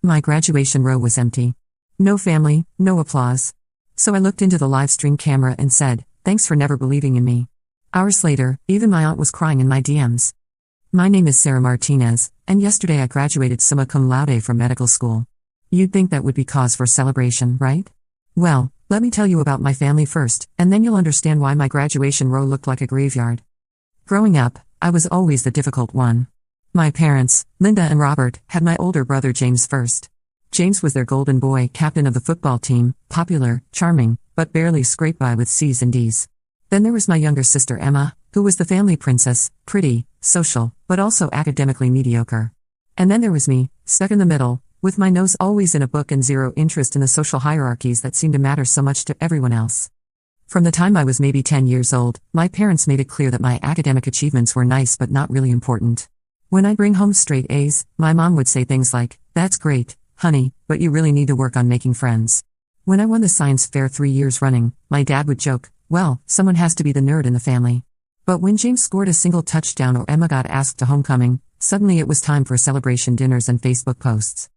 My graduation row was empty. No family, no applause. So I looked into the Livestream camera and said, "Thanks for never believing in me." Hours later, even my aunt was crying in my DMs. My name is Sarah Martinez, and yesterday I graduated summa cum laude from medical school. You'd think that would be cause for celebration, right? Well, let me tell you about my family first, and then you'll understand why my graduation row looked like a graveyard. Growing up, I was always the difficult one. My parents, Linda and Robert, had my older brother James first. James was their golden boy, captain of the football team, popular, charming, but barely scraped by with C's and D's. Then there was my younger sister Emma, who was the family princess, pretty, social, but also academically mediocre. And then there was me, stuck in the middle, with my nose always in a book and zero interest in the social hierarchies that seemed to matter so much to everyone else. From the time I was maybe 10 years old, my parents made it clear that my academic achievements were nice but not really important. When I'd bring home straight A's, my mom would say things like, "That's great, honey, but you really need to work on making friends." When I won the science fair 3 years running, my dad would joke, "Well, someone has to be the nerd in the family." But when James scored a single touchdown or Emma got asked to homecoming, suddenly it was time for celebration dinners and Facebook posts.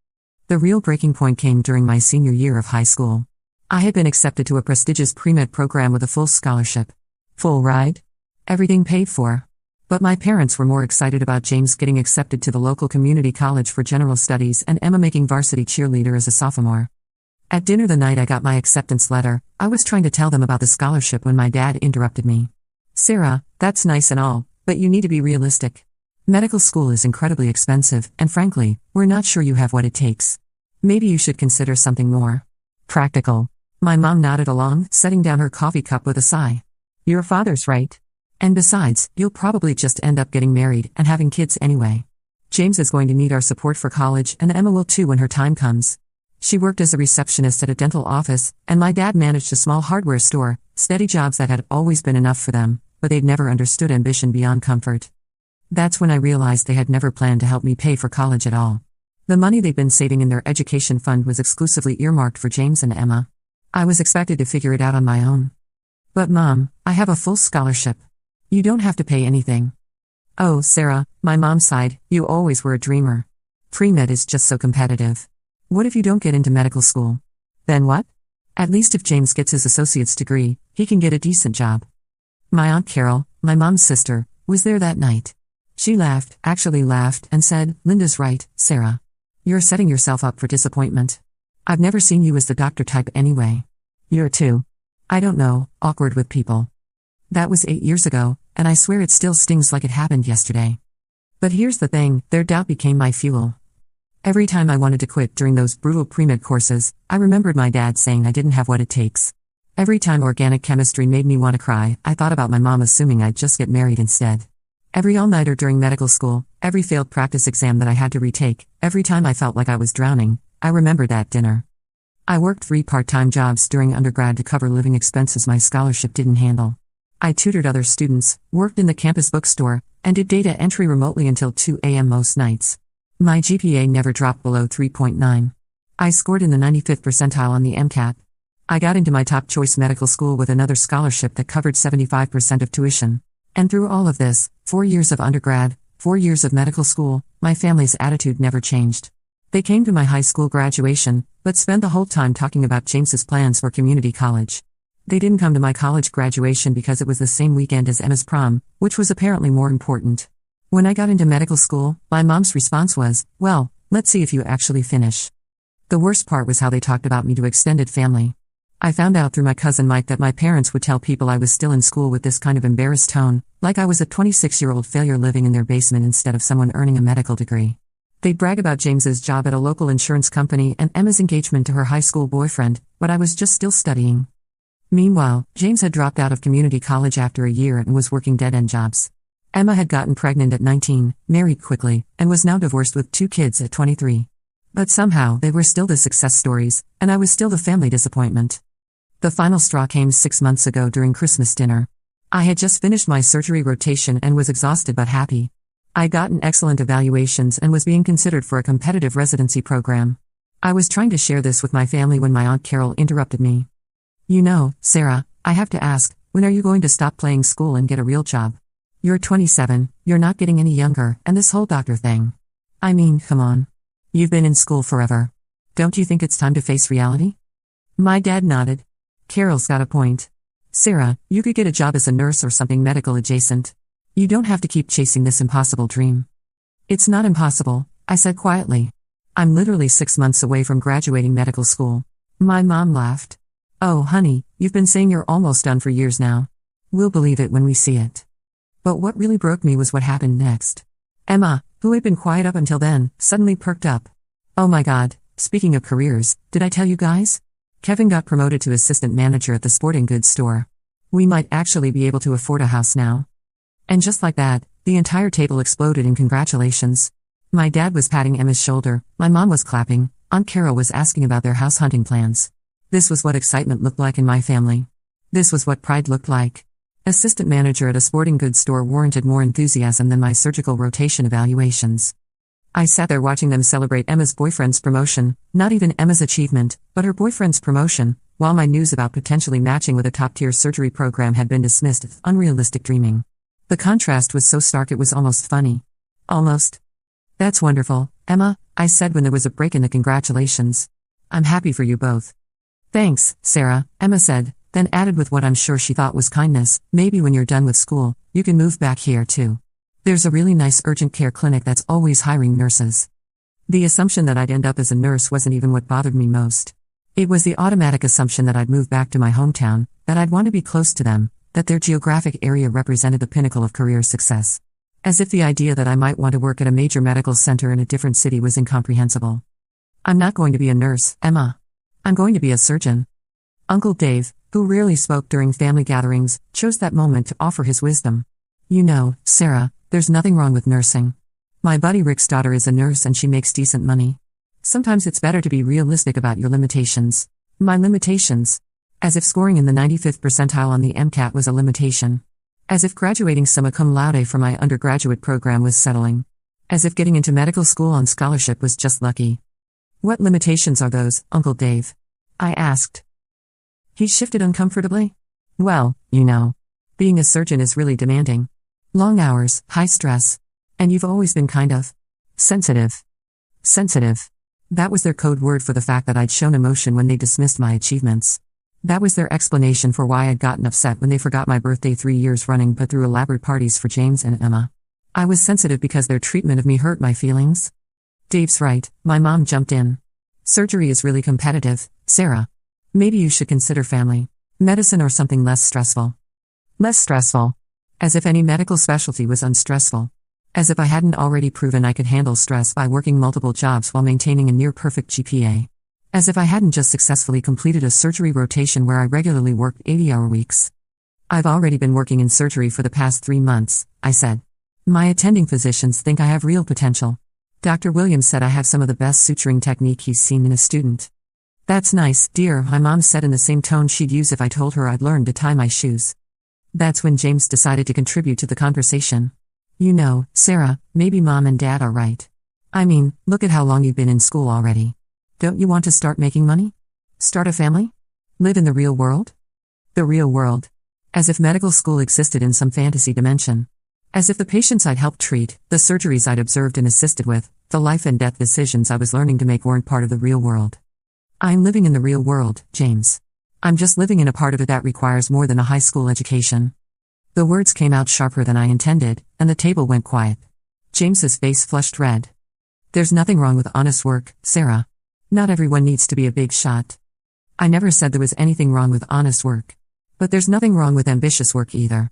The real breaking point came during my senior year of high school. I had been accepted to a prestigious pre-med program with a full scholarship. Full ride? Everything paid for. But my parents were more excited about James getting accepted to the local community college for general studies and Emma making varsity cheerleader as a sophomore. At dinner the night I got my acceptance letter, I was trying to tell them about the scholarship when my dad interrupted me. "Sarah, that's nice and all, but you need to be realistic. Medical school is incredibly expensive, and frankly, we're not sure you have what it takes. Maybe you should consider something more practical." My mom nodded along, setting down her coffee cup with a sigh. "Your father's right. And besides, you'll probably just end up getting married and having kids anyway. James is going to need our support for college, and Emma will too when her time comes." She worked as a receptionist at a dental office, and my dad managed a small hardware store, steady jobs that had always been enough for them, but they'd never understood ambition beyond comfort. That's when I realized they had never planned to help me pay for college at all. The money they'd been saving in their education fund was exclusively earmarked for James and Emma. I was expected to figure it out on my own. "But Mom, I have a full scholarship. You don't have to pay anything." "Oh, Sarah," my mom sighed, "you always were a dreamer. Pre-med is just so competitive. What if you don't get into medical school? Then what? At least if James gets his associate's degree, he can get a decent job." My Aunt Carol, my mom's sister, was there that night. She laughed, actually laughed, and said, "Linda's right, Sarah. You're setting yourself up for disappointment. I've never seen you as the doctor type anyway. You're too, I don't know, awkward with people." That was 8 years ago, and I swear it still stings like it happened yesterday. But here's the thing, their doubt became my fuel. Every time I wanted to quit during those brutal pre-med courses, I remembered my dad saying I didn't have what it takes. Every time organic chemistry made me want to cry, I thought about my mom assuming I'd just get married instead. Every all-nighter during medical school, every failed practice exam that I had to retake, every time I felt like I was drowning, I remembered that dinner. I worked 3 part-time jobs during undergrad to cover living expenses my scholarship didn't handle. I tutored other students, worked in the campus bookstore, and did data entry remotely until 2 a.m. most nights. My GPA never dropped below 3.9. I scored in the 95th percentile on the MCAT. I got into my top choice medical school with another scholarship that covered 75% of tuition. And through all of this, 4 years of undergrad, 4 years of medical school, my family's attitude never changed. They came to my high school graduation, but spent the whole time talking about James's plans for community college. They didn't come to my college graduation because it was the same weekend as Emma's prom, which was apparently more important. When I got into medical school, my mom's response was, "Well, let's see if you actually finish." The worst part was how they talked about me to extended family. I found out through my cousin Mike that my parents would tell people I was still in school with this kind of embarrassed tone, like I was a 26-year-old failure living in their basement instead of someone earning a medical degree. They'd brag about James's job at a local insurance company and Emma's engagement to her high school boyfriend, but I was just still studying. Meanwhile, James had dropped out of community college after a year and was working dead-end jobs. Emma had gotten pregnant at 19, married quickly, and was now divorced with 2 kids at 23. But somehow, they were still the success stories, and I was still the family disappointment. The final straw came 6 months ago during Christmas dinner. I had just finished my surgery rotation and was exhausted but happy. I'd gotten excellent evaluations and was being considered for a competitive residency program. I was trying to share this with my family when my Aunt Carol interrupted me. "You know, Sarah, I have to ask, when are you going to stop playing school and get a real job? You're 27, you're not getting any younger, and this whole doctor thing. I mean, come on. You've been in school forever. Don't you think it's time to face reality? My dad nodded. Carol's got a point. Sarah, you could get a job as a nurse or something medical adjacent. You don't have to keep chasing this impossible dream. It's not impossible, I said quietly. I'm literally 6 months away from graduating medical school. My mom laughed. Oh, honey, you've been saying you're almost done for years now. We'll believe it when we see it. But what really broke me was what happened next. Emma, who had been quiet up until then, suddenly perked up. Oh my God, speaking of careers, did I tell you guys? Kevin got promoted to assistant manager at the sporting goods store. We might actually be able to afford a house now. And just like that, the entire table exploded in congratulations. My dad was patting Emma's shoulder, my mom was clapping, Aunt Carol was asking about their house hunting plans. This was what excitement looked like in my family. This was what pride looked like. Assistant manager at a sporting goods store warranted more enthusiasm than my surgical rotation evaluations. I sat there watching them celebrate Emma's boyfriend's promotion, not even Emma's achievement, but her boyfriend's promotion, while my news about potentially matching with a top-tier surgery program had been dismissed as unrealistic dreaming. The contrast was so stark it was almost funny. Almost. That's wonderful, Emma, I said when there was a break in the congratulations. I'm happy for you both. Thanks, Sarah, Emma said, then added with what I'm sure she thought was kindness, maybe when you're done with school, you can move back here too. There's a really nice urgent care clinic that's always hiring nurses. The assumption that I'd end up as a nurse wasn't even what bothered me most. It was the automatic assumption that I'd move back to my hometown, that I'd want to be close to them, that their geographic area represented the pinnacle of career success. As if the idea that I might want to work at a major medical center in a different city was incomprehensible. I'm not going to be a nurse, Emma. I'm going to be a surgeon. Uncle Dave, who rarely spoke during family gatherings, chose that moment to offer his wisdom. You know, Sarah, there's nothing wrong with nursing. My buddy Rick's daughter is a nurse and she makes decent money. Sometimes it's better to be realistic about your limitations. My limitations. As if scoring in the 95th percentile on the MCAT was a limitation. As if graduating summa cum laude from my undergraduate program was settling. As if getting into medical school on scholarship was just lucky. What limitations are those, Uncle Dave? I asked. He shifted uncomfortably. Well, you know. Being a surgeon is really demanding. Long hours, high stress. And you've always been kind of sensitive. Sensitive. That was their code word for the fact that I'd shown emotion when they dismissed my achievements. That was their explanation for why I'd gotten upset when they forgot my birthday 3 years running but threw elaborate parties for James and Emma. I was sensitive because their treatment of me hurt my feelings. Dave's right, my mom jumped in. Surgery is really competitive, Sarah. Maybe you should consider family medicine or something less stressful. Less stressful. As if any medical specialty was unstressful. As if I hadn't already proven I could handle stress by working multiple jobs while maintaining a near-perfect GPA. As if I hadn't just successfully completed a surgery rotation where I regularly worked 80-hour weeks. I've already been working in surgery for the past 3 months, I said. My attending physicians think I have real potential. Dr. Williams said I have some of the best suturing technique he's seen in a student. That's nice, dear, my mom said in the same tone she'd use if I told her I'd learned to tie my shoes. That's when James decided to contribute to the conversation. You know, Sarah, maybe Mom and Dad are right. I mean, look at how long you've been in school already. Don't you want to start making money? Start a family? Live in the real world? The real world. As if medical school existed in some fantasy dimension. As if the patients I'd helped treat, the surgeries I'd observed and assisted with, the life and death decisions I was learning to make weren't part of the real world. I'm living in the real world, James. I'm just living in a part of it that requires more than a high school education. The words came out sharper than I intended, and the table went quiet. James's face flushed red. There's nothing wrong with honest work, Sarah. Not everyone needs to be a big shot. I never said there was anything wrong with honest work. But there's nothing wrong with ambitious work either.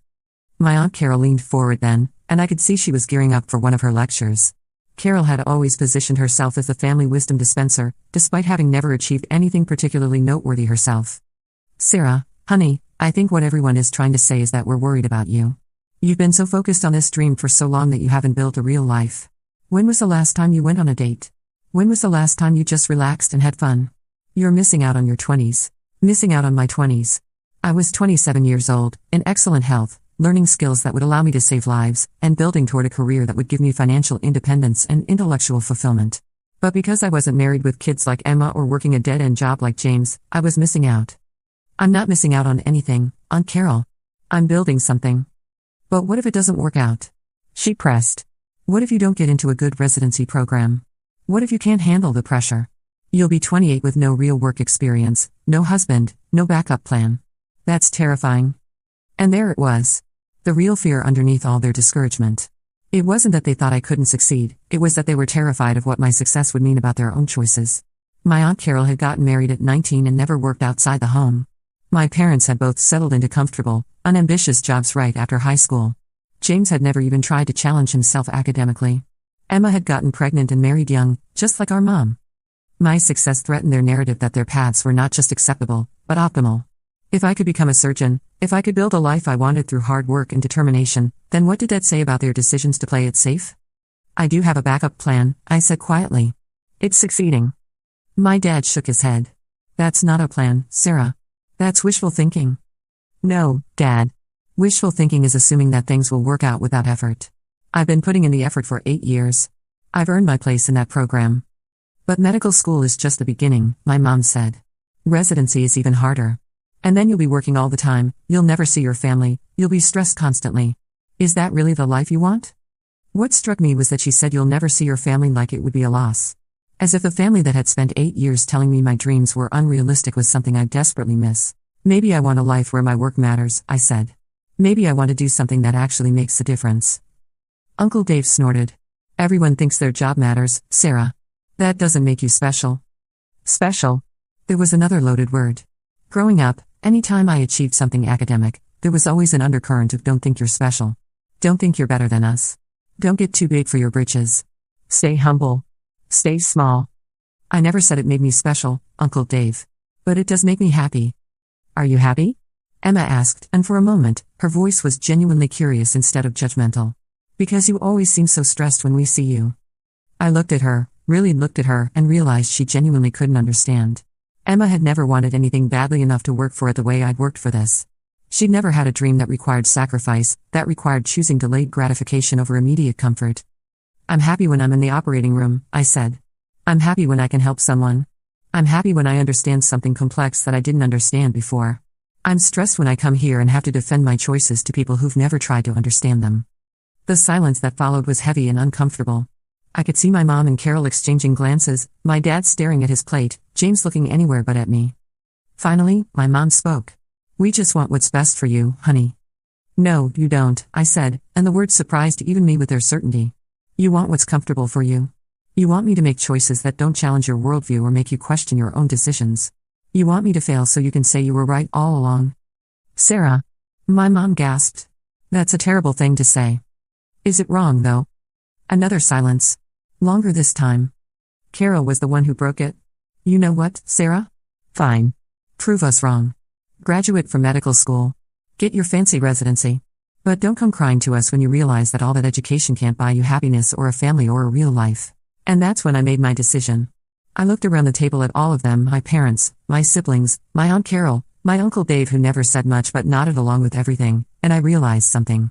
My Aunt Carol leaned forward then, and I could see she was gearing up for one of her lectures. Carol had always positioned herself as the family wisdom dispenser, despite having never achieved anything particularly noteworthy herself. Sarah, honey, I think what everyone is trying to say is that we're worried about you. You've been so focused on this dream for so long that you haven't built a real life. When was the last time you went on a date? When was the last time you just relaxed and had fun? You're missing out on your 20s. Missing out on my 20s. I was 27 years old, in excellent health, learning skills that would allow me to save lives, and building toward a career that would give me financial independence and intellectual fulfillment. But because I wasn't married with kids like Emma or working a dead-end job like James, I was missing out. I'm not missing out on anything, Aunt Carol. I'm building something. But what if it doesn't work out? She pressed. What if you don't get into a good residency program? What if you can't handle the pressure? You'll be 28 with no real work experience, no husband, no backup plan. That's terrifying. And there it was. The real fear underneath all their discouragement. It wasn't that they thought I couldn't succeed, it was that they were terrified of what my success would mean about their own choices. My Aunt Carol had gotten married at 19 and never worked outside the home. My parents had both settled into comfortable, unambitious jobs right after high school. James had never even tried to challenge himself academically. Emma had gotten pregnant and married young, just like our mom. My success threatened their narrative that their paths were not just acceptable, but optimal. If I could become a surgeon, if I could build a life I wanted through hard work and determination, then what did that say about their decisions to play it safe? I do have a backup plan, I said quietly. It's succeeding. My dad shook his head. That's not a plan, Sarah. That's wishful thinking. No, Dad. Wishful thinking is assuming that things will work out without effort. I've been putting in the effort for 8 years. I've earned my place in that program. But medical school is just the beginning, my mom said. Residency is even harder. And then you'll be working all the time, you'll never see your family, you'll be stressed constantly. Is that really the life you want? What struck me was that she said you'll never see your family like it would be a loss. As if a family that had spent 8 years telling me my dreams were unrealistic was something I desperately miss. Maybe I want a life where my work matters, I said. Maybe I want to do something that actually makes a difference. Uncle Dave snorted. Everyone thinks their job matters, Sarah. That doesn't make you special. Special? There was another loaded word. Growing up, anytime I achieved something academic, there was always an undercurrent of don't think you're special. Don't think you're better than us. Don't get too big for your britches. Stay humble. Stay small. I never said it made me special, Uncle Dave. But it does make me happy. Are you happy? Emma asked, and for a moment, her voice was genuinely curious instead of judgmental. Because you always seem so stressed when we see you. I looked at her, really looked at her, and realized she genuinely couldn't understand. Emma had never wanted anything badly enough to work for it the way I'd worked for this. She'd never had a dream that required sacrifice, that required choosing delayed gratification over immediate comfort. I'm happy when I'm in the operating room, I said. I'm happy when I can help someone. I'm happy when I understand something complex that I didn't understand before. I'm stressed when I come here and have to defend my choices to people who've never tried to understand them. The silence that followed was heavy and uncomfortable. I could see my mom and Carol exchanging glances, my dad staring at his plate, James looking anywhere but at me. Finally, my mom spoke. We just want what's best for you, honey. No, you don't, I said, and the words surprised even me with their certainty. You want what's comfortable for you. You want me to make choices that don't challenge your worldview or make you question your own decisions. You want me to fail so you can say you were right all along. Sarah. My mom gasped. That's a terrible thing to say. Is it wrong, though? Another silence. Longer this time. Carol was the one who broke it. You know what, Sarah? Fine. Prove us wrong. Graduate from medical school. Get your fancy residency. But don't come crying to us when you realize that all that education can't buy you happiness or a family or a real life. And that's when I made my decision. I looked around the table at all of them, my parents, my siblings, my Aunt Carol, my Uncle Dave who never said much but nodded along with everything, and I realized something.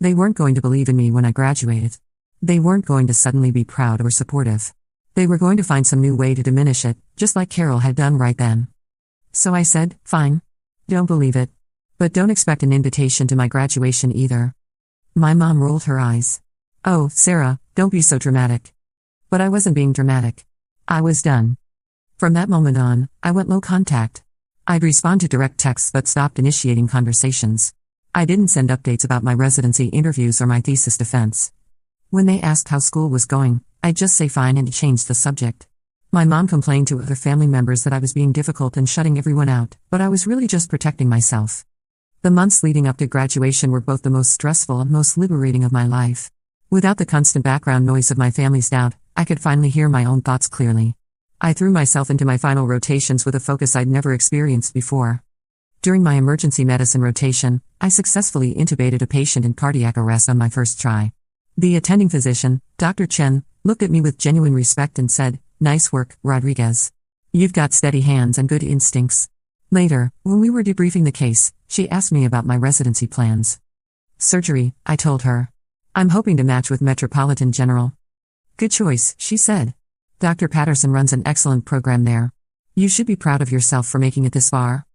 They weren't going to believe in me when I graduated. They weren't going to suddenly be proud or supportive. They were going to find some new way to diminish it, just like Carol had done right then. So I said, fine. Don't believe it. But don't expect an invitation to my graduation either. My mom rolled her eyes. Oh, Sarah, don't be so dramatic. But I wasn't being dramatic. I was done. From that moment on, I went low contact. I'd respond to direct texts but stopped initiating conversations. I didn't send updates about my residency interviews or my thesis defense. When they asked how school was going, I'd just say fine and change the subject. My mom complained to other family members that I was being difficult and shutting everyone out, but I was really just protecting myself. The months leading up to graduation were both the most stressful and most liberating of my life. Without the constant background noise of my family's doubt, I could finally hear my own thoughts clearly. I threw myself into my final rotations with a focus I'd never experienced before. During my emergency medicine rotation, I successfully intubated a patient in cardiac arrest on my first try. The attending physician, Dr. Chen, looked at me with genuine respect and said, "Nice work, Rodriguez. You've got steady hands and good instincts." Later, when we were debriefing the case, she asked me about my residency plans. Surgery, I told her. I'm hoping to match with Metropolitan General. Good choice, she said. Dr. Patterson runs an excellent program there. You should be proud of yourself for making it this far.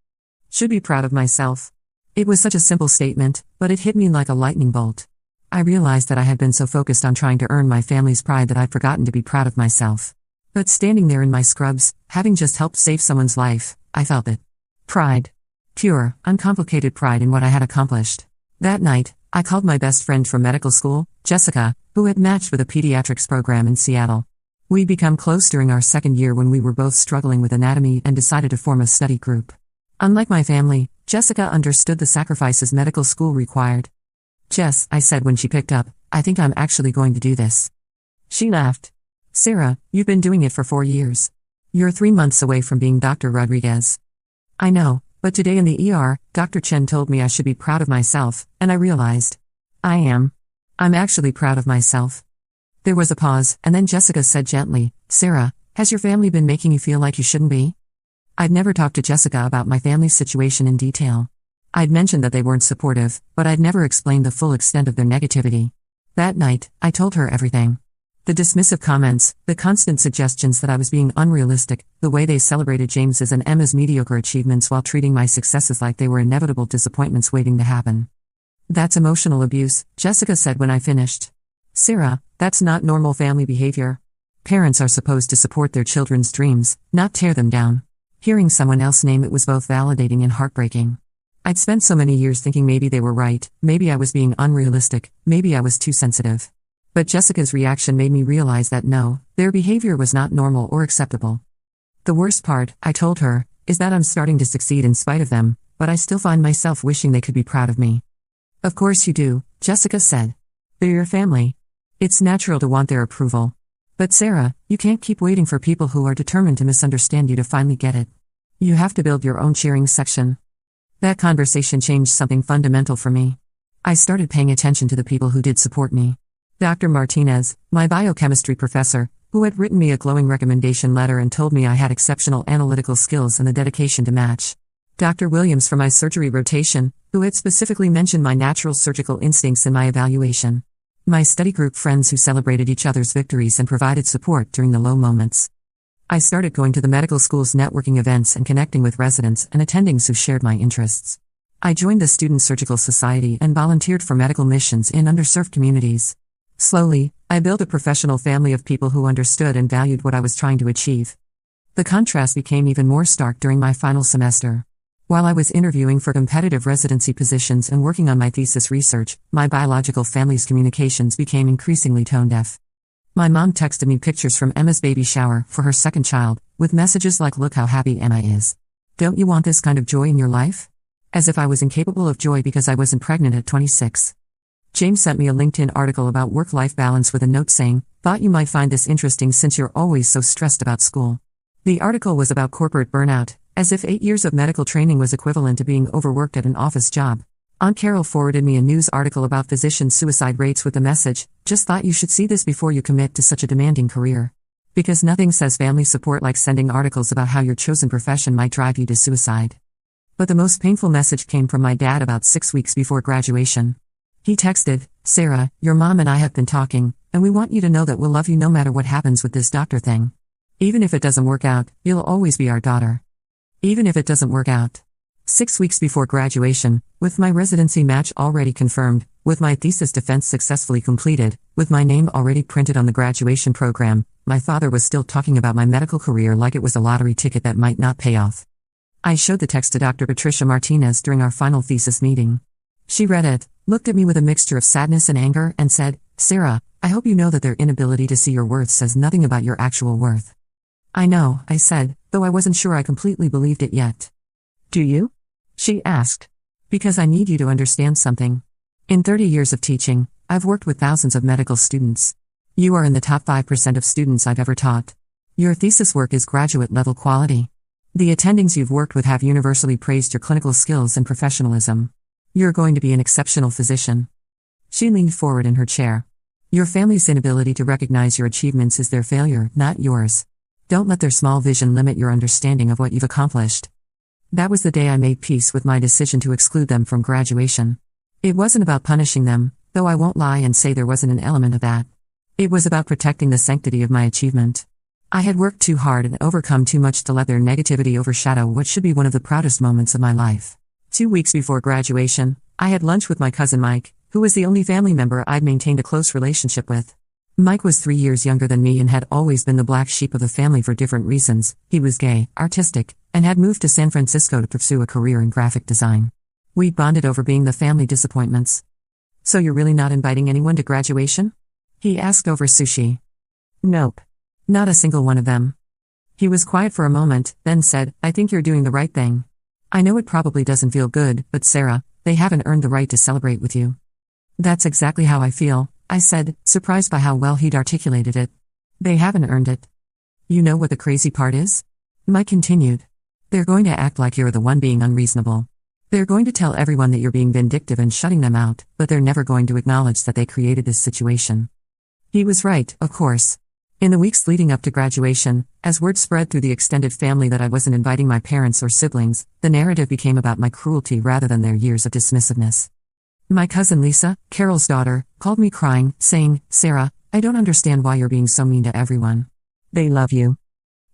Should be proud of myself. It was such a simple statement, but it hit me like a lightning bolt. I realized that I had been so focused on trying to earn my family's pride that I'd forgotten to be proud of myself. But standing there in my scrubs, having just helped save someone's life, I felt it. Pride. Pure, uncomplicated pride in what I had accomplished. That night, I called my best friend from medical school, Jessica, who had matched with a pediatrics program in Seattle. We'd become close during our second year when we were both struggling with anatomy and decided to form a study group. Unlike my family, Jessica understood the sacrifices medical school required. "Jess," I said when she picked up, "I think I'm actually going to do this." She laughed. "Sarah, you've been doing it for 4 years. You're 3 months away from being Dr. Rodriguez." "I know, but today in the ER, Dr. Chen told me I should be proud of myself, and I realized. I am. I'm actually proud of myself." There was a pause, and then Jessica said gently, "Sarah, has your family been making you feel like you shouldn't be?" I'd never talked to Jessica about my family's situation in detail. I'd mentioned that they weren't supportive, but I'd never explained the full extent of their negativity. That night, I told her everything. The dismissive comments, the constant suggestions that I was being unrealistic, the way they celebrated James's and Emma's mediocre achievements while treating my successes like they were inevitable disappointments waiting to happen. "That's emotional abuse," Jessica said when I finished. "Sarah, that's not normal family behavior. Parents are supposed to support their children's dreams, not tear them down." Hearing someone else name it was both validating and heartbreaking. I'd spent so many years thinking maybe they were right, maybe I was being unrealistic, maybe I was too sensitive. But Jessica's reaction made me realize that no, their behavior was not normal or acceptable. "The worst part," I told her, "is that I'm starting to succeed in spite of them, but I still find myself wishing they could be proud of me." "Of course you do," Jessica said. "They're your family. It's natural to want their approval. But Sarah, you can't keep waiting for people who are determined to misunderstand you to finally get it. You have to build your own cheering section." That conversation changed something fundamental for me. I started paying attention to the people who did support me. Dr. Martinez, my biochemistry professor, who had written me a glowing recommendation letter and told me I had exceptional analytical skills and the dedication to match. Dr. Williams from my surgery rotation, who had specifically mentioned my natural surgical instincts in my evaluation. My study group friends who celebrated each other's victories and provided support during the low moments. I started going to the medical school's networking events and connecting with residents and attendings who shared my interests. I joined the Student Surgical Society and volunteered for medical missions in underserved communities. Slowly, I built a professional family of people who understood and valued what I was trying to achieve. The contrast became even more stark during my final semester. While I was interviewing for competitive residency positions and working on my thesis research, my biological family's communications became increasingly tone-deaf. My mom texted me pictures from Emma's baby shower for her second child, with messages like, "Look how happy Emma is. Don't you want this kind of joy in your life?" As if I was incapable of joy because I wasn't pregnant at 26. James sent me a LinkedIn article about work-life balance with a note saying, "Thought you might find this interesting since you're always so stressed about school." The article was about corporate burnout, as if 8 years of medical training was equivalent to being overworked at an office job. Aunt Carol forwarded me a news article about physician suicide rates with the message, "Just thought you should see this before you commit to such a demanding career." Because nothing says family support like sending articles about how your chosen profession might drive you to suicide. But the most painful message came from my dad about 6 weeks before graduation. He texted, "Sarah, your mom and I have been talking, and we want you to know that we'll love you no matter what happens with this doctor thing. Even if it doesn't work out, you'll always be our daughter." Even if it doesn't work out. 6 weeks before graduation, with my residency match already confirmed, with my thesis defense successfully completed, with my name already printed on the graduation program, my father was still talking about my medical career like it was a lottery ticket that might not pay off. I showed the text to Dr. Patricia Martinez during our final thesis meeting. She read it, looked at me with a mixture of sadness and anger, and said, "Sarah, I hope you know that their inability to see your worth says nothing about your actual worth." "I know," I said, though I wasn't sure I completely believed it yet. "Do you?" she asked. "Because I need you to understand something. In 30 years of teaching, I've worked with thousands of medical students. You are in the top 5% of students I've ever taught. Your thesis work is graduate-level quality. The attendings you've worked with have universally praised your clinical skills and professionalism. You're going to be an exceptional physician." She leaned forward in her chair. "Your family's inability to recognize your achievements is their failure, not yours. Don't let their small vision limit your understanding of what you've accomplished." That was the day I made peace with my decision to exclude them from graduation. It wasn't about punishing them, though I won't lie and say there wasn't an element of that. It was about protecting the sanctity of my achievement. I had worked too hard and overcome too much to let their negativity overshadow what should be one of the proudest moments of my life. 2 weeks before graduation, I had lunch with my cousin Mike, who was the only family member I'd maintained a close relationship with. Mike was 3 years younger than me and had always been the black sheep of the family for different reasons. He was gay, artistic, and had moved to San Francisco to pursue a career in graphic design. We bonded over being the family disappointments. "So you're really not inviting anyone to graduation?" he asked over sushi. "Nope. Not a single one of them." He was quiet for a moment, then said, "I think you're doing the right thing. I know it probably doesn't feel good, but Sarah, they haven't earned the right to celebrate with you." "That's exactly how I feel," I said, surprised by how well he'd articulated it. "They haven't earned it." "You know what the crazy part is?" Mike continued. "They're going to act like you're the one being unreasonable. They're going to tell everyone that you're being vindictive and shutting them out, but they're never going to acknowledge that they created this situation." He was right, of course. In the weeks leading up to graduation, as word spread through the extended family that I wasn't inviting my parents or siblings, the narrative became about my cruelty rather than their years of dismissiveness. My cousin Lisa, Carol's daughter, called me crying, saying, "Sarah, I don't understand why you're being so mean to everyone. They love you."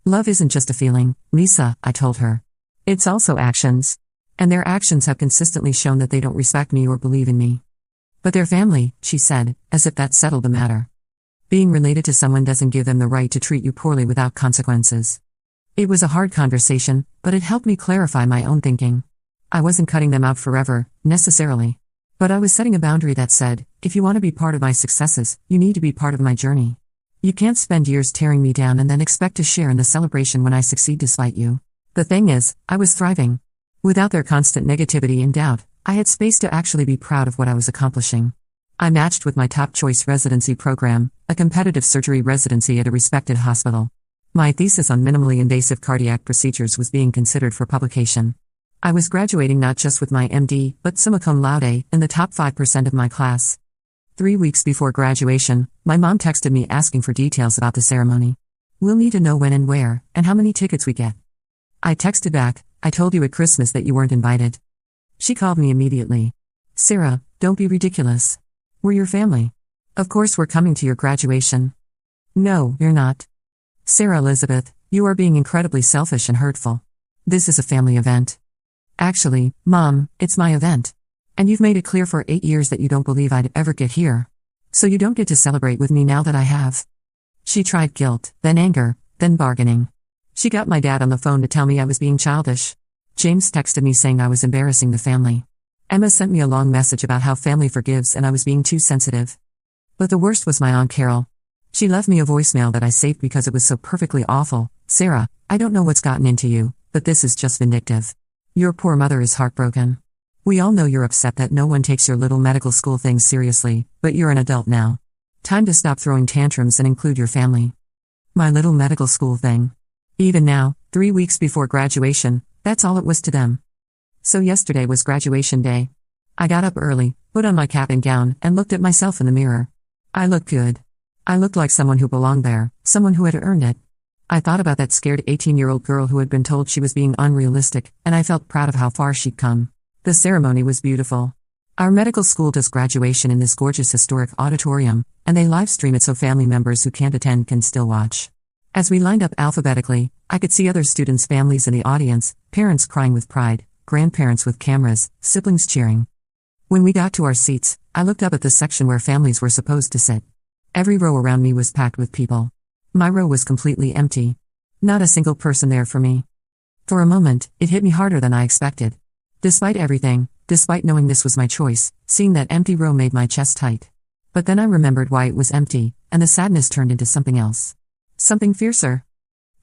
"Love isn't just a feeling, Lisa," I told her. "It's also actions. And their actions have consistently shown that they don't respect me or believe in me." "But they're family," she said, as if that settled the matter. Being related to someone doesn't give them the right to treat you poorly without consequences. It was a hard conversation, but it helped me clarify my own thinking. I wasn't cutting them out forever, necessarily. But I was setting a boundary that said, if you want to be part of my successes, you need to be part of my journey. You can't spend years tearing me down and then expect to share in the celebration when I succeed despite you. The thing is, I was thriving. Without their constant negativity and doubt, I had space to actually be proud of what I was accomplishing. I matched with my top choice residency program, a competitive surgery residency at a respected hospital. My thesis on minimally invasive cardiac procedures was being considered for publication. I was graduating not just with my MD, but summa cum laude, in the top 5% of my class. 3 weeks before graduation, my mom texted me asking for details about the ceremony. "We'll need to know when and where, and how many tickets we get." I texted back, "I told you at Christmas that you weren't invited." She called me immediately. "Sarah, don't be ridiculous. We're your family. Of course we're coming to your graduation." "No, you're not. Sarah Elizabeth, you are being incredibly selfish and hurtful. This is a family event." "Actually, Mom, it's my event. And you've made it clear for 8 years that you don't believe I'd ever get here. So you don't get to celebrate with me now that I have." She tried guilt, then anger, then bargaining. She got my dad on the phone to tell me I was being childish. James texted me saying I was embarrassing the family. Emma sent me a long message about how family forgives and I was being too sensitive. But the worst was my Aunt Carol. She left me a voicemail that I saved because it was so perfectly awful. "Sarah, I don't know what's gotten into you, but this is just vindictive. Your poor mother is heartbroken. We all know you're upset that no one takes your little medical school thing seriously, but you're an adult now. Time to stop throwing tantrums and include your family." My little medical school thing. Even now, 3 weeks before graduation, that's all it was to them. So yesterday was graduation day. I got up early, put on my cap and gown, and looked at myself in the mirror. I looked good. I looked like someone who belonged there, someone who had earned it. I thought about that scared 18-year-old girl who had been told she was being unrealistic, and I felt proud of how far she'd come. The ceremony was beautiful. Our medical school does graduation in this gorgeous historic auditorium, and they live stream it so family members who can't attend can still watch. As we lined up alphabetically, I could see other students' families in the audience, parents crying with pride, grandparents with cameras, siblings cheering. When we got to our seats, I looked up at the section where families were supposed to sit. Every row around me was packed with people. My row was completely empty. Not a single person there for me. For a moment, it hit me harder than I expected. Despite everything, despite knowing this was my choice, seeing that empty row made my chest tight. But then I remembered why it was empty, and the sadness turned into something else. Something fiercer.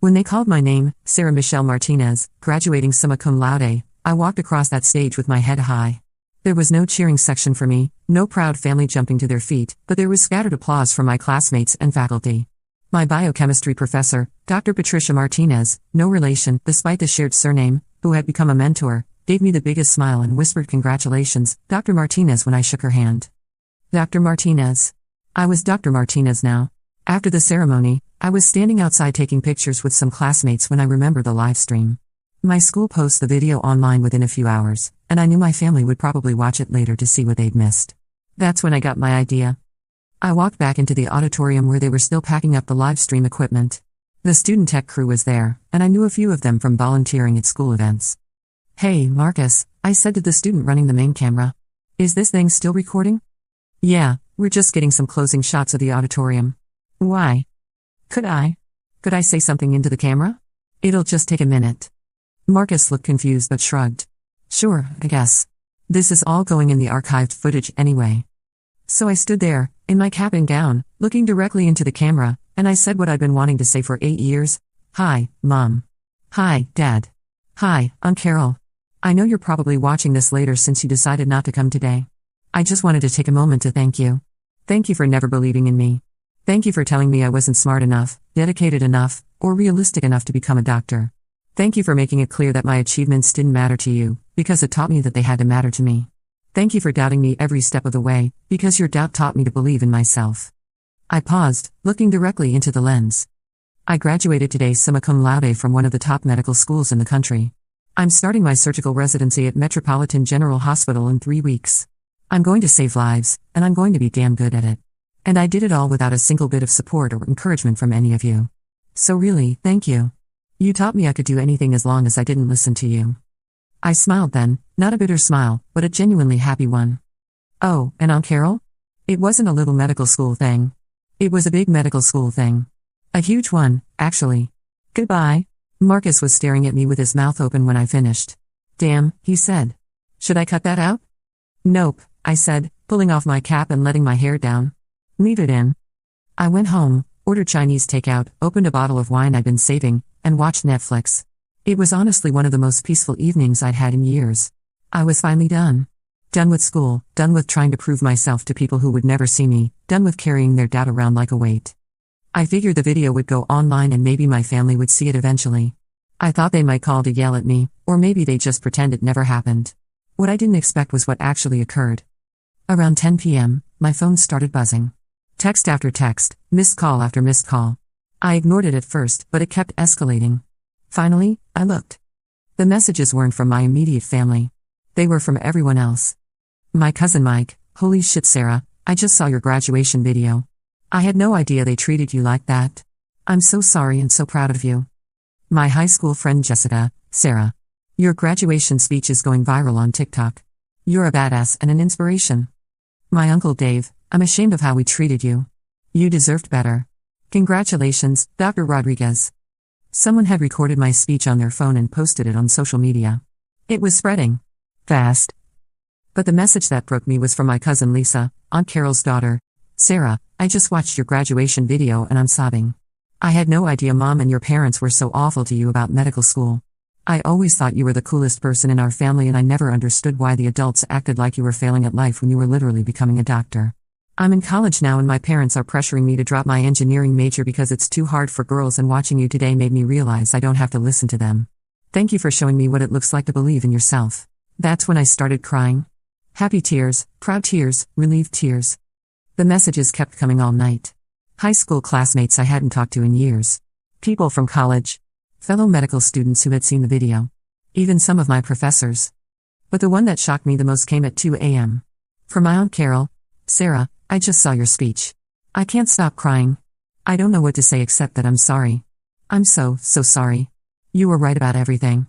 When they called my name, Sarah Michelle Martinez, graduating summa cum laude, I walked across that stage with my head high. There was no cheering section for me, no proud family jumping to their feet, but there was scattered applause from my classmates and faculty. My biochemistry professor, Dr. Patricia Martinez, no relation, despite the shared surname, who had become a mentor, gave me the biggest smile and whispered congratulations, Dr. Martinez, when I shook her hand. Dr. Martinez. I was Dr. Martinez now. After the ceremony, I was standing outside taking pictures with some classmates when I remembered the live stream. My school posts the video online within a few hours, and I knew my family would probably watch it later to see what they'd missed. That's when I got my idea. I walked back into the auditorium where they were still packing up the live stream equipment. The student tech crew was there, and I knew a few of them from volunteering at school events. "Hey, Marcus," I said to the student running the main camera. "Is this thing still recording?" Yeah, we're just getting some closing shots of the auditorium. Why? Could I? Could I say something into the camera? It'll just take a minute. Marcus looked confused but shrugged. Sure, I guess. This is all going in the archived footage anyway. So I stood there, in my cap and gown, looking directly into the camera, and I said what I'd been wanting to say for 8 years. Hi, Mom. Hi, Dad. Hi, Aunt Carol. I know you're probably watching this later since you decided not to come today. I just wanted to take a moment to thank you. Thank you for never believing in me. Thank you for telling me I wasn't smart enough, dedicated enough, or realistic enough to become a doctor. Thank you for making it clear that my achievements didn't matter to you, because it taught me that they had to matter to me. Thank you for doubting me every step of the way, because your doubt taught me to believe in myself. I paused, looking directly into the lens. I graduated today summa cum laude from one of the top medical schools in the country. I'm starting my surgical residency at Metropolitan General Hospital in 3 weeks. I'm going to save lives, and I'm going to be damn good at it. And I did it all without a single bit of support or encouragement from any of you. So really, thank you. You taught me I could do anything as long as I didn't listen to you. I smiled then, not a bitter smile, but a genuinely happy one. Oh, and Aunt Carol? It wasn't a little medical school thing. It was a big medical school thing. A huge one, actually. Goodbye. Marcus was staring at me with his mouth open when I finished. Damn, he said. Should I cut that out? Nope, I said, pulling off my cap and letting my hair down. Leave it in. I went home, ordered Chinese takeout, opened a bottle of wine I'd been saving, and watched Netflix. It was honestly one of the most peaceful evenings I'd had in years. I was finally done. Done with school, done with trying to prove myself to people who would never see me, done with carrying their doubt around like a weight. I figured the video would go online and maybe my family would see it eventually. I thought they might call to yell at me, or maybe they'd just pretend it never happened. What I didn't expect was what actually occurred. Around 10 p.m., my phone started buzzing. Text after text, missed call after missed call. I ignored it at first, but it kept escalating. Finally, I looked. The messages weren't from my immediate family. They were from everyone else. My cousin Mike, holy shit Sarah, I just saw your graduation video. I had no idea they treated you like that. I'm so sorry and so proud of you. My high school friend Jessica, Sarah. Your graduation speech is going viral on TikTok. You're a badass and an inspiration. My uncle Dave, I'm ashamed of how we treated you. You deserved better. Congratulations, Dr. Rodriguez. Someone had recorded my speech on their phone and posted it on social media. It was spreading fast. But the message that broke me was from my cousin Lisa, Aunt Carol's daughter. Sarah, I just watched your graduation video and I'm sobbing. I had no idea Mom and your parents were so awful to you about medical school. I always thought you were the coolest person in our family and I never understood why the adults acted like you were failing at life when you were literally becoming a doctor. I'm in college now and my parents are pressuring me to drop my engineering major because it's too hard for girls, and watching you today made me realize I don't have to listen to them. Thank you for showing me what it looks like to believe in yourself. That's when I started crying. Happy tears, proud tears, relieved tears. The messages kept coming all night. High school classmates I hadn't talked to in years. People from college. Fellow medical students who had seen the video. Even some of my professors. But the one that shocked me the most came at 2 a.m. From my Aunt Carol. Sarah, I just saw your speech. I can't stop crying. I don't know what to say except that I'm sorry. I'm so sorry. You were right about everything.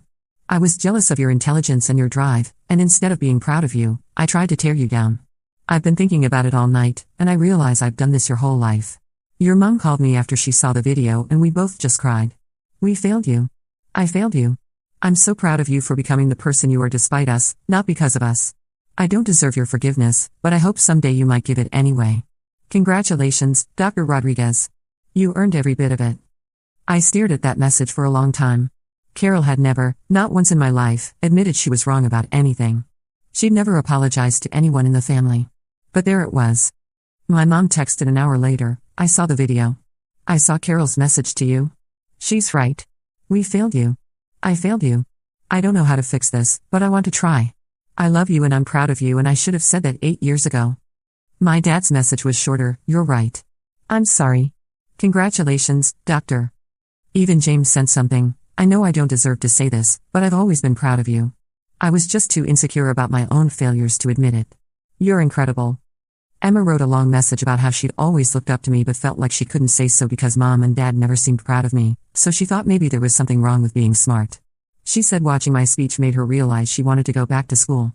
I was jealous of your intelligence and your drive, and instead of being proud of you, I tried to tear you down. I've been thinking about it all night, and I realize I've done this your whole life. Your mom called me after she saw the video and we both just cried. We failed you. I failed you. I'm so proud of you for becoming the person you are despite us, not because of us. I don't deserve your forgiveness, but I hope someday you might give it anyway. Congratulations, Dr. Rodriguez. You earned every bit of it. I stared at that message for a long time. Carol had never, not once in my life, admitted she was wrong about anything. She'd never apologized to anyone in the family. But there it was. My mom texted an hour later, I saw the video. I saw Carol's message to you. She's right. We failed you. I failed you. I don't know how to fix this, but I want to try. I love you and I'm proud of you and I should have said that 8 years ago. My dad's message was shorter, you're right. I'm sorry. Congratulations, doctor. Even James sent something. I know I don't deserve to say this, but I've always been proud of you. I was just too insecure about my own failures to admit it. You're incredible. Emma wrote a long message about how she'd always looked up to me but felt like she couldn't say so because Mom and Dad never seemed proud of me, so she thought maybe there was something wrong with being smart. She said watching my speech made her realize she wanted to go back to school.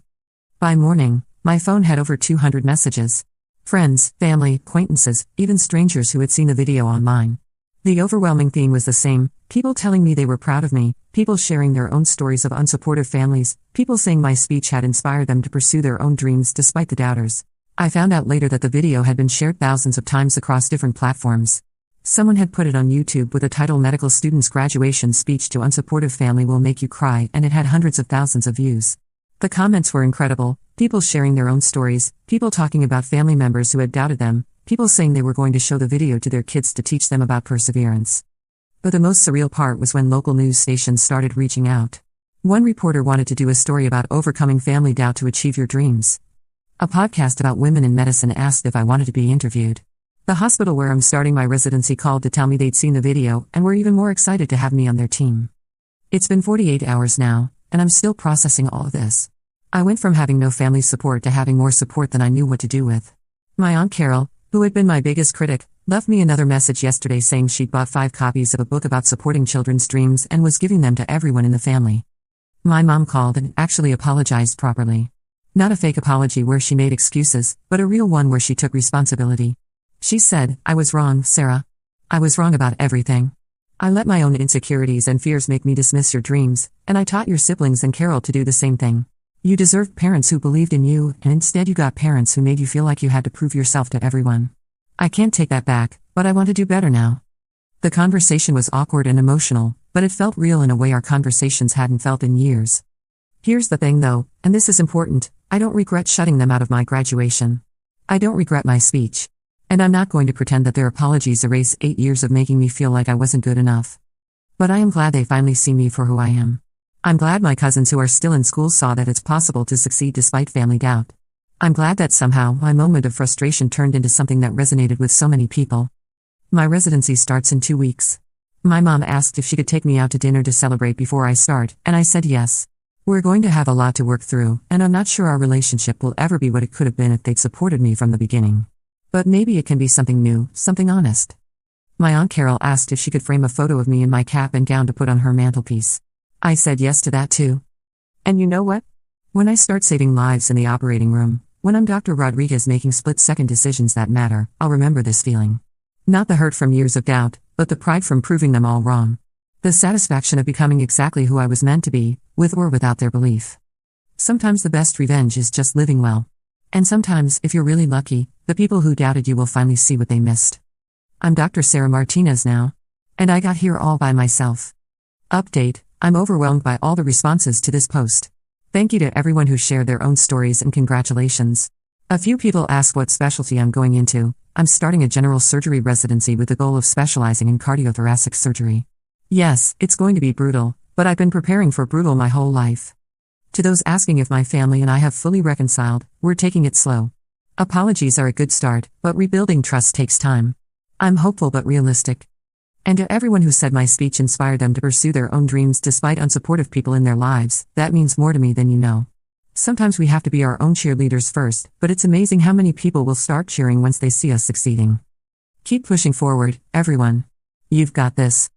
By morning, my phone had over 200 messages. Friends, family, acquaintances, even strangers who had seen the video online. The overwhelming theme was the same: people telling me they were proud of me, people sharing their own stories of unsupportive families, people saying my speech had inspired them to pursue their own dreams despite the doubters. I found out later that the video had been shared thousands of times across different platforms. Someone had put it on YouTube with the title "Medical Student's Graduation Speech to Unsupportive Family Will Make You Cry," and it had hundreds of thousands of views. The comments were incredible: people sharing their own stories, people talking about family members who had doubted them, people saying they were going to show the video to their kids to teach them about perseverance. But the most surreal part was when local news stations started reaching out. One reporter wanted to do a story about overcoming family doubt to achieve your dreams. A podcast about women in medicine asked if I wanted to be interviewed. The hospital where I'm starting my residency called to tell me they'd seen the video and were even more excited to have me on their team. It's been 48 hours now, and I'm still processing all of this. I went from having no family support to having more support than I knew what to do with. My Aunt Carol, who had been my biggest critic, left me another message yesterday saying she'd bought 5 copies of a book about supporting children's dreams and was giving them to everyone in the family. My mom called and actually apologized properly. Not a fake apology where she made excuses, but a real one where she took responsibility. She said, "I was wrong, Sarah. I was wrong about everything. I let my own insecurities and fears make me dismiss your dreams, and I taught your siblings and Carol to do the same thing. You deserved parents who believed in you, and instead you got parents who made you feel like you had to prove yourself to everyone. I can't take that back, but I want to do better now." The conversation was awkward and emotional, but it felt real in a way our conversations hadn't felt in years. Here's the thing though, and this is important: I don't regret shutting them out of my graduation. I don't regret my speech. And I'm not going to pretend that their apologies erase 8 years of making me feel like I wasn't good enough. But I am glad they finally see me for who I am. I'm glad my cousins who are still in school saw that it's possible to succeed despite family doubt. I'm glad that somehow my moment of frustration turned into something that resonated with so many people. My residency starts in 2 weeks. My mom asked if she could take me out to dinner to celebrate before I start, and I said yes. We're going to have a lot to work through, and I'm not sure our relationship will ever be what it could have been if they'd supported me from the beginning. But maybe it can be something new, something honest. My Aunt Carol asked if she could frame a photo of me in my cap and gown to put on her mantelpiece. I said yes to that too. And you know what? When I start saving lives in the operating room, when I'm Dr. Rodriguez making split-second decisions that matter, I'll remember this feeling. Not the hurt from years of doubt, but the pride from proving them all wrong. The satisfaction of becoming exactly who I was meant to be, with or without their belief. Sometimes the best revenge is just living well. And sometimes, if you're really lucky, the people who doubted you will finally see what they missed. I'm Dr. Sarah Martinez now. And I got here all by myself. Update: I'm overwhelmed by all the responses to this post. Thank you to everyone who shared their own stories and congratulations. A few people asked what specialty I'm going into. I'm starting a general surgery residency with the goal of specializing in cardiothoracic surgery. Yes, it's going to be brutal, but I've been preparing for brutal my whole life. To those asking if my family and I have fully reconciled, we're taking it slow. Apologies are a good start, but rebuilding trust takes time. I'm hopeful but realistic. And to everyone who said my speech inspired them to pursue their own dreams despite unsupportive people in their lives, that means more to me than you know. Sometimes we have to be our own cheerleaders first, but it's amazing how many people will start cheering once they see us succeeding. Keep pushing forward, everyone. You've got this.